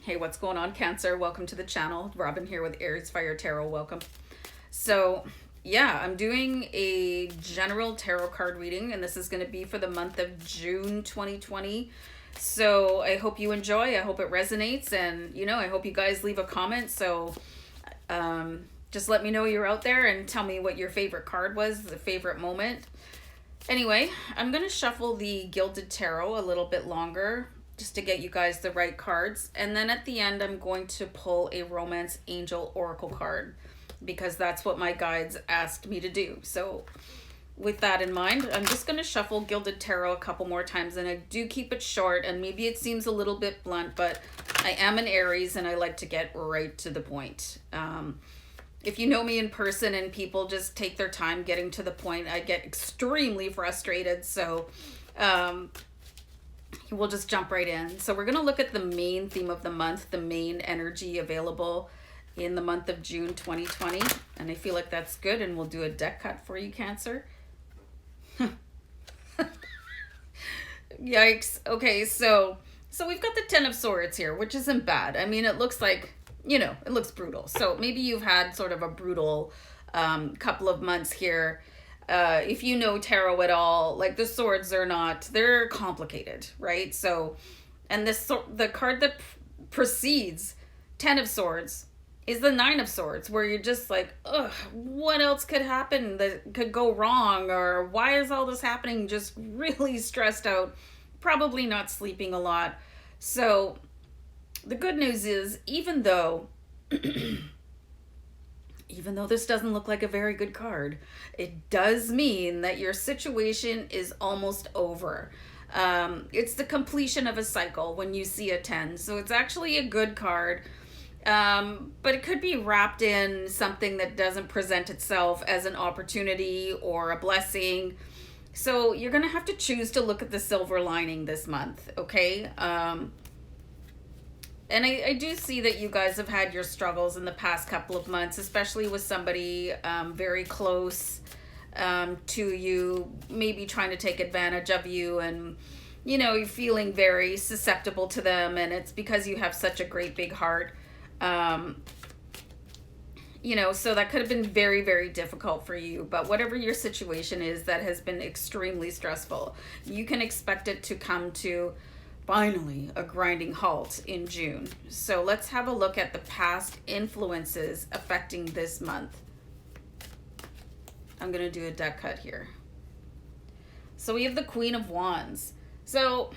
Hey, what's going on, Cancer? Welcome to the channel. Robin here with AriesFireTarot. Welcome. So, yeah, I'm doing a general tarot card reading, and this is going to be for the month of June 2020. So, I hope you enjoy. I hope it resonates, and, I hope you guys leave a comment. So, just let me know you're out there and tell me what your favorite card was, the favorite moment. Anyway, I'm going to shuffle the Gilded Tarot a little bit longer, just to get you guys the right cards. And then at the end, I'm going to pull a Romance Angel Oracle card because that's what my guides asked me to do. So with that in mind, I'm just going to shuffle Gilded Tarot a couple more times, and I do keep it short, and maybe it seems a little bit blunt, but I am an Aries and I like to get right to the point. If you know me in person and people just take their time getting to the point, I get extremely frustrated. So we'll just jump right in. So we're going to look at the main theme of the month, the main energy available in the month of June 2020. And I feel like that's good, and we'll do a deck cut for you, Cancer. Yikes. Okay, so we've got the Ten of Swords here, which isn't bad. I mean, it looks like, it looks brutal. So maybe you've had sort of a brutal couple of months here. If you know tarot at all, like the swords they're complicated, right? So, and the card that precedes Ten of Swords is the Nine of Swords, where you're just like, ugh, what else could happen that could go wrong? Or why is all this happening? Just really stressed out, probably not sleeping a lot. So the good news is, even though this doesn't look like a very good card, it does mean that your situation is almost over. It's the completion of a cycle when you see a 10. So it's actually a good card. But it could be wrapped in something that doesn't present itself as an opportunity or a blessing. So you're going to have to choose to look at the silver lining this month, okay? And I do see that you guys have had your struggles in the past couple of months, especially with somebody very close to you, maybe trying to take advantage of you, and, you're feeling very susceptible to them, and it's because you have such a great big heart. So that could have been very, very difficult for you. But whatever your situation is that has been extremely stressful, you can expect it to come to finally a grinding halt in June. So let's have a look at the past influences affecting this month. I'm going to do a deck cut here. So we have the Queen of Wands. So,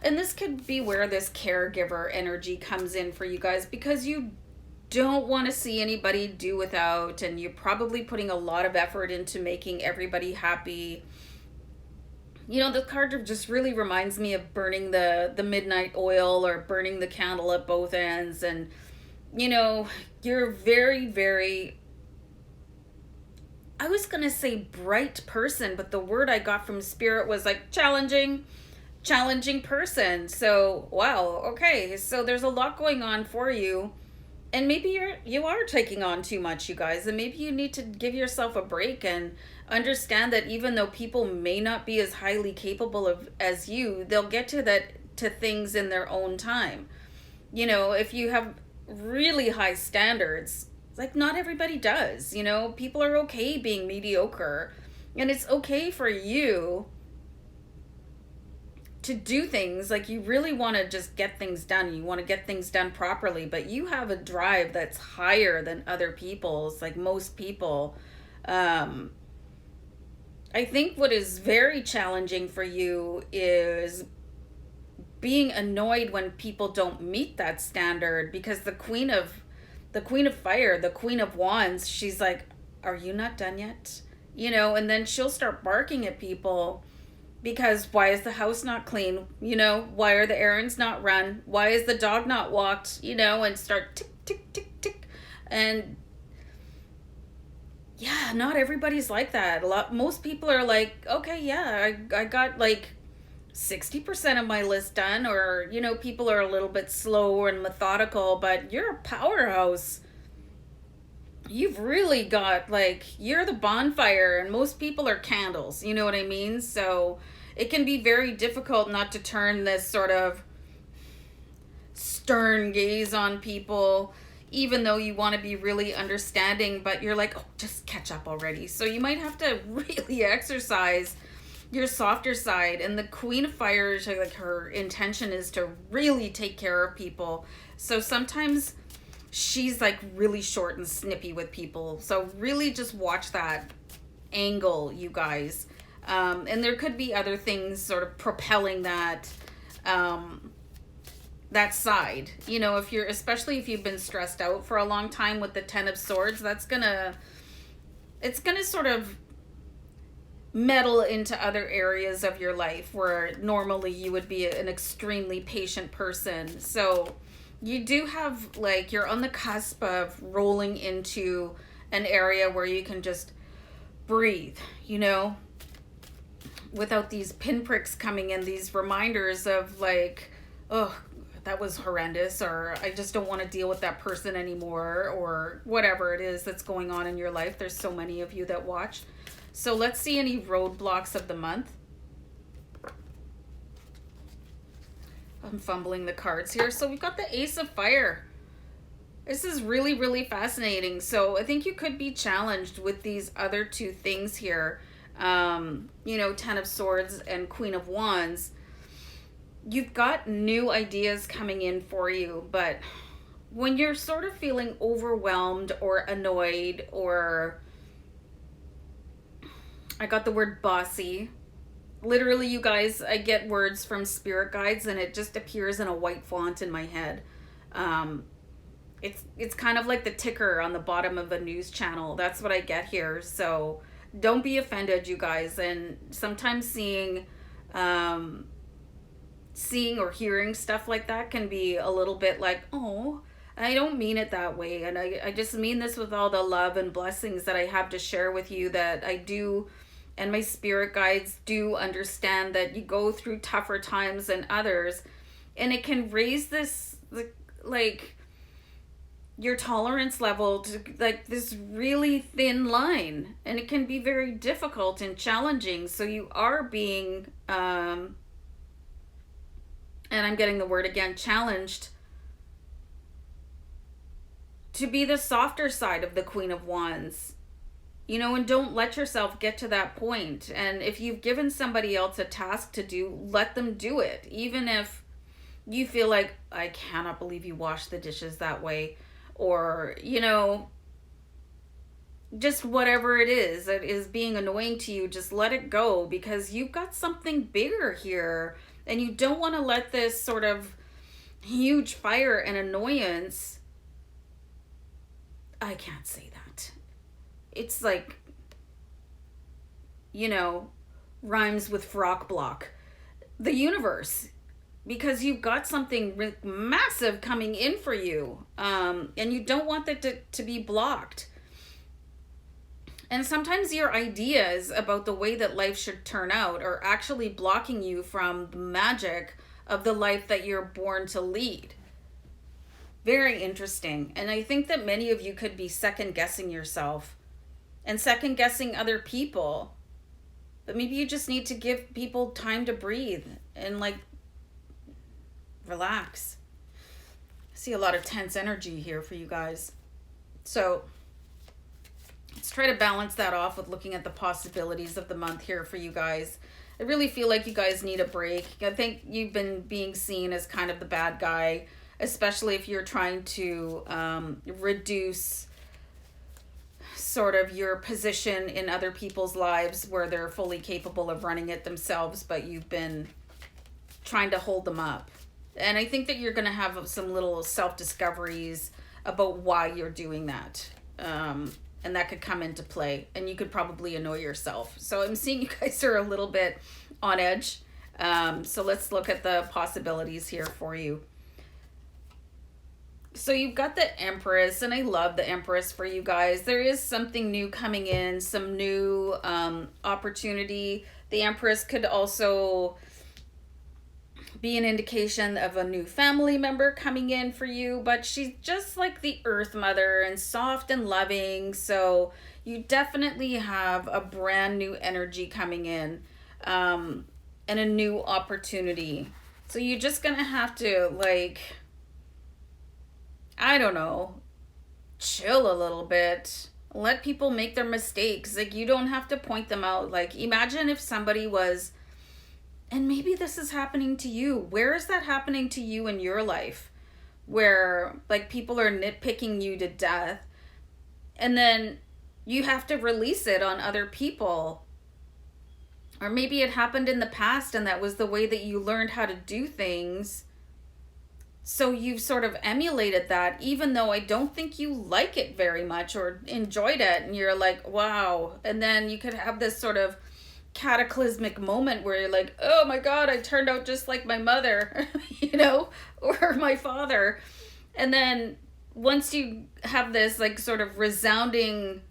and this could be where this caregiver energy comes in for you guys, because you don't want to see anybody do without, and you're probably putting a lot of effort into making everybody happy. The card just really reminds me of burning the midnight oil, or burning the candle at both ends. And, you're very, very, I was going to say bright person, but the word I got from Spirit was like challenging person. So, wow. Okay. So there's a lot going on for you. And maybe you are taking on too much, you guys, and maybe you need to give yourself a break and understand that even though people may not be as highly capable as you, they'll get to things in their own time. If you have really high standards, like not everybody does. People are okay being mediocre, and it's okay for you to do things like you really want to just get things done. You want to get things done properly, but you have a drive that's higher than other people's, like most people. I think what is very challenging for you is being annoyed when people don't meet that standard, because the Queen of Fire, the Queen of Wands, she's like, are you not done yet? And then she'll start barking at people. Because why is the house not clean? Why are the errands not run? Why is the dog not walked? And start tick, tick, tick, tick. And yeah, not everybody's like that. Most people are like, okay, yeah, I got like 60% of my list done. Or, people are a little bit slow and methodical, but you're a powerhouse. You've really got, you're the bonfire, and most people are candles. You know what I mean? So it can be very difficult not to turn this sort of stern gaze on people, even though you want to be really understanding, but you're like, oh, just catch up already. So you might have to really exercise your softer side. And the Queen of Fire, like, her intention is to really take care of people. So sometimes she's like really short and snippy with people. So really just watch that angle, you guys. And there could be other things sort of propelling that that side. You know, if you're, especially if you've been stressed out for a long time with the Ten of Swords, it's gonna sort of meddle into other areas of your life where normally you would be an extremely patient person. So you do have, like, you're on the cusp of rolling into an area where you can just breathe, you know, without these pinpricks coming in, these reminders of like, oh, that was horrendous, or I just don't want to deal with that person anymore, or whatever it is that's going on in your life. There's so many of you that watch. So let's see any roadblocks of the month. I'm fumbling the cards here. So we've got the Ace of Fire. This is really, really fascinating. So I think you could be challenged with these other two things here. You know, Ten of Swords and Queen of Wands. You've got new ideas coming in for you, but when you're sort of feeling overwhelmed or annoyed, or I got the word bossy. Literally, you guys, I get words from spirit guides and it just appears in a white font in my head. It's kind of like the ticker on the bottom of a news channel. That's what I get here. So don't be offended, you guys. And sometimes seeing or hearing stuff like that can be a little bit like, oh, I don't mean it that way. And I just mean this with all the love and blessings that I have to share with you, that I do, and my spirit guides do understand that you go through tougher times than others, and it can raise this, like, your tolerance level to like this really thin line, and it can be very difficult and challenging. So you are being and I'm getting the word again, challenged to be the softer side of the Queen of Wands, you know, and don't let yourself get to that point. And if you've given somebody else a task to do, let them do it. Even if you feel like, I cannot believe you washed the dishes that way, or, you know, just whatever it is that is being annoying to you, just let it go, because you've got something bigger here, and you don't want to let this sort of huge fire and annoyance, I can't say that. It's like, you know, rhymes with frock block. The universe, because you've got something massive coming in for you, and you don't want that to be blocked. And sometimes your ideas about the way that life should turn out are actually blocking you from the magic of the life that you're born to lead. Very interesting. And I think that many of you could be second guessing yourself and second guessing other people. But maybe you just need to give people time to breathe and like relax. I see a lot of tense energy here for you guys. So let's try to balance that off with looking at the possibilities of the month here for you guys. I really feel like you guys need a break. I think you've been being seen as kind of the bad guy, especially if you're trying to reduce sort of your position in other people's lives where they're fully capable of running it themselves, but you've been trying to hold them up. And I think that you're going to have some little self-discoveries about why you're doing that. And that could come into play, and you could probably annoy yourself. So I'm seeing you guys are a little bit on edge. So let's look at the possibilities here for you. So you've got the Empress, and I love the Empress for you guys. There is something new coming in, some new opportunity. The Empress could also be an indication of a new family member coming in for you, but she's just like the Earth Mother and soft and loving. So you definitely have a brand new energy coming in, and a new opportunity. So you're just gonna have to like I don't know, chill a little bit. Let people make their mistakes. Like, you don't have to point them out. Like, imagine if somebody was, and maybe this is happening to you. Where is that happening to you in your life? Where, like, people are nitpicking you to death, and then you have to release it on other people. Or maybe it happened in the past and that was the way that you learned how to do things. So you've sort of emulated that, even though I don't think you like it very much or enjoyed it. And you're like, wow. And then you could have this sort of cataclysmic moment where you're like, oh my God, I turned out just like my mother, you know, or my father. And then once you have this like sort of resounding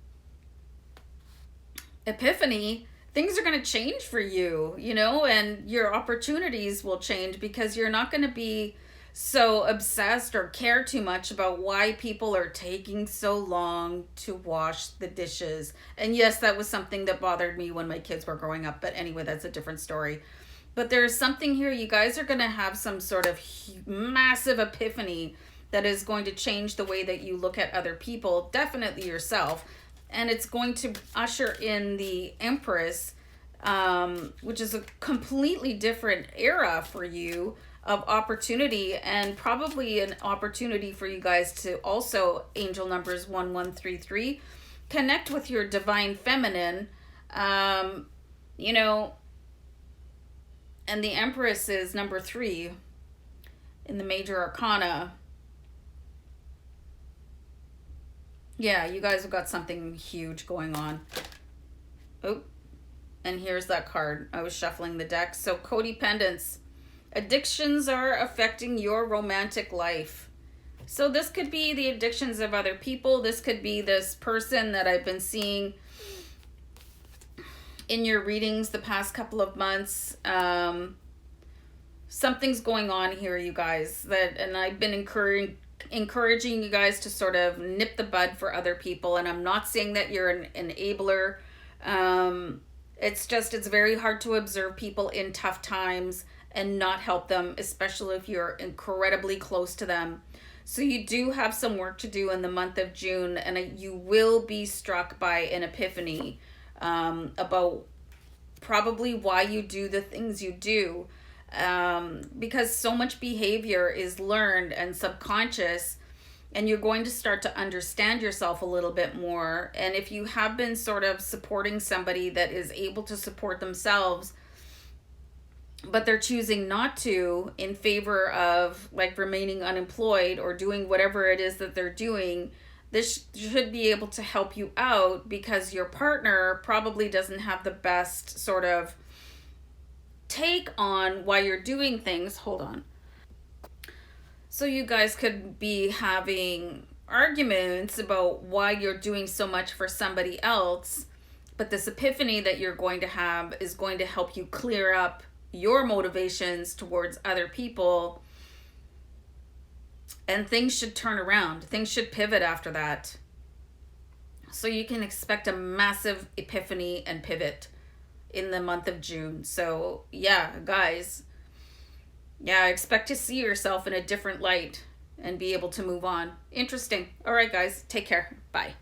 epiphany, things are going to change for you, you know, and your opportunities will change because you're not going to be so obsessed or care too much about why people are taking so long to wash the dishes. And yes, that was something that bothered me when my kids were growing up. But anyway, that's a different story. But there's something here. You guys are going to have some sort of massive epiphany that is going to change the way that you look at other people, definitely yourself. And it's going to usher in the Empress, which is a completely different era for you of opportunity, and probably an opportunity for you guys to also, angel numbers 1133, connect with your divine feminine, you know, and the Empress is number 3 in the major arcana. Yeah, you guys have got something huge going on. Oh, and here's that card. I was shuffling the deck. So codependence. Addictions are affecting your romantic life. So this could be the addictions of other people. This could be this person that I've been seeing in your readings the past couple of months. Something's going on here, you guys. And I've been encouraging you guys to sort of nip the bud for other people. And I'm not saying that you're an enabler. It's just, it's very hard to observe people in tough times and not help them, especially if you're incredibly close to them. So you do have some work to do in the month of June, and you will be struck by an epiphany about probably why you do the things you do, because so much behavior is learned and subconscious, and you're going to start to understand yourself a little bit more. And if you have been sort of supporting somebody that is able to support themselves, but they're choosing not to in favor of like remaining unemployed or doing whatever it is that they're doing, this should be able to help you out, because your partner probably doesn't have the best sort of take on why you're doing things. Hold on. So you guys could be having arguments about why you're doing so much for somebody else, but this epiphany that you're going to have is going to help you clear up your motivations towards other people, and things should turn around. Things should pivot after that. So you can expect a massive epiphany and pivot in the month of June. So yeah, guys, yeah, expect to see yourself in a different light and be able to move on. Interesting. All right, guys, take care. Bye.